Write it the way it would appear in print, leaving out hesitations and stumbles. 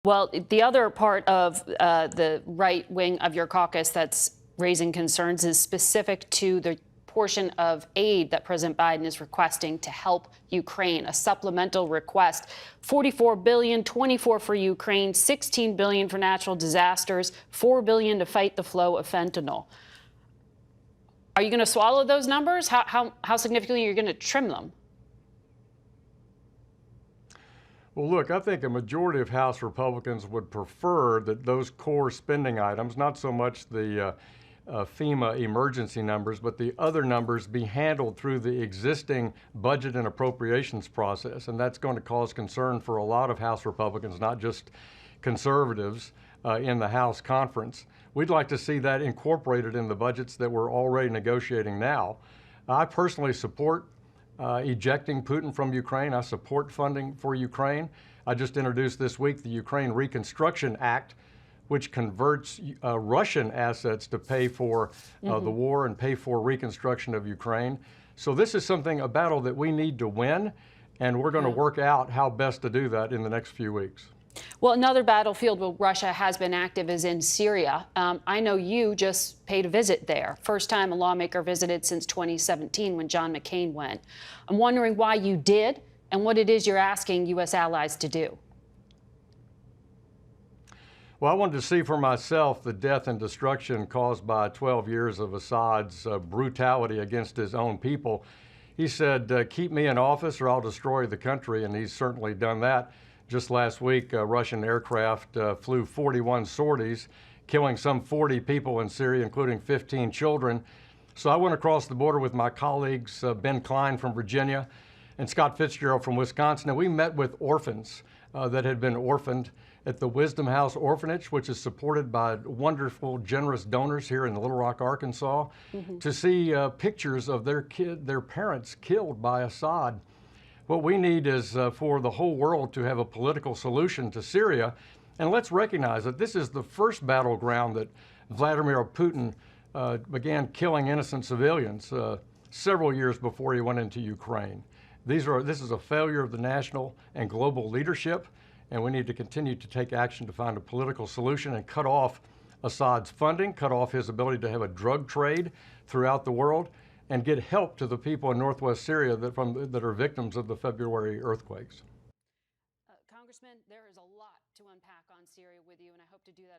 Well, the other part of the right wing of your caucus that's raising concerns is specific to the portion of aid that President Biden is requesting to help Ukraine, a supplemental request. 44 billion, 24 for Ukraine, 16 billion for natural disasters, 4 billion to fight the flow of fentanyl. Are you going to swallow those numbers? How significantly are you going to trim them? Well, look, I think a majority of House Republicans would prefer that those core spending items, not so much the FEMA emergency numbers, but the other numbers be handled through the existing budget and appropriations process. And that's going to cause concern for a lot of House Republicans, not just conservatives in the House conference. We'd like to see that incorporated in the budgets that we're already negotiating now. I personally support ejecting Putin from Ukraine. I support funding for Ukraine. I just introduced this week the Ukraine Reconstruction Act, which converts Russian assets to pay for the war and pay for reconstruction of Ukraine. So this is a battle that we need to win, and we're going to work out how best to do that in the next few weeks. Well, another battlefield where Russia has been active is in Syria. I know you just paid a visit there. First time a lawmaker visited since 2017 when John McCain went. I'm wondering why you did and what it is you're asking U.S. allies to do. Well, I wanted to see for myself the death and destruction caused by 12 years of Assad's brutality against his own people. He said, keep me in office or I'll destroy the country, and he's certainly done that. Just last week, Russian aircraft flew 41 sorties, killing some 40 people in Syria, including 15 children. So I went across the border with my colleagues, Ben Klein from Virginia and Scott Fitzgerald from Wisconsin, and we met with orphans that had been orphaned at the Wisdom House Orphanage, which is supported by wonderful, generous donors here in Little Rock, Arkansas, to see pictures of their parents killed by Assad. What we need is for the whole world to have a political solution to Syria. And let's recognize that this is the first battleground that Vladimir Putin began killing innocent civilians several years before he went into Ukraine. This is a failure of the national and global leadership, and we need to continue to take action to find a political solution and cut off Assad's funding, cut off his ability to have a drug trade throughout the world, and get help to the people in northwest Syria that are victims of the February earthquakes. Congressman, there is a lot to unpack on Syria with you, and I hope to do that.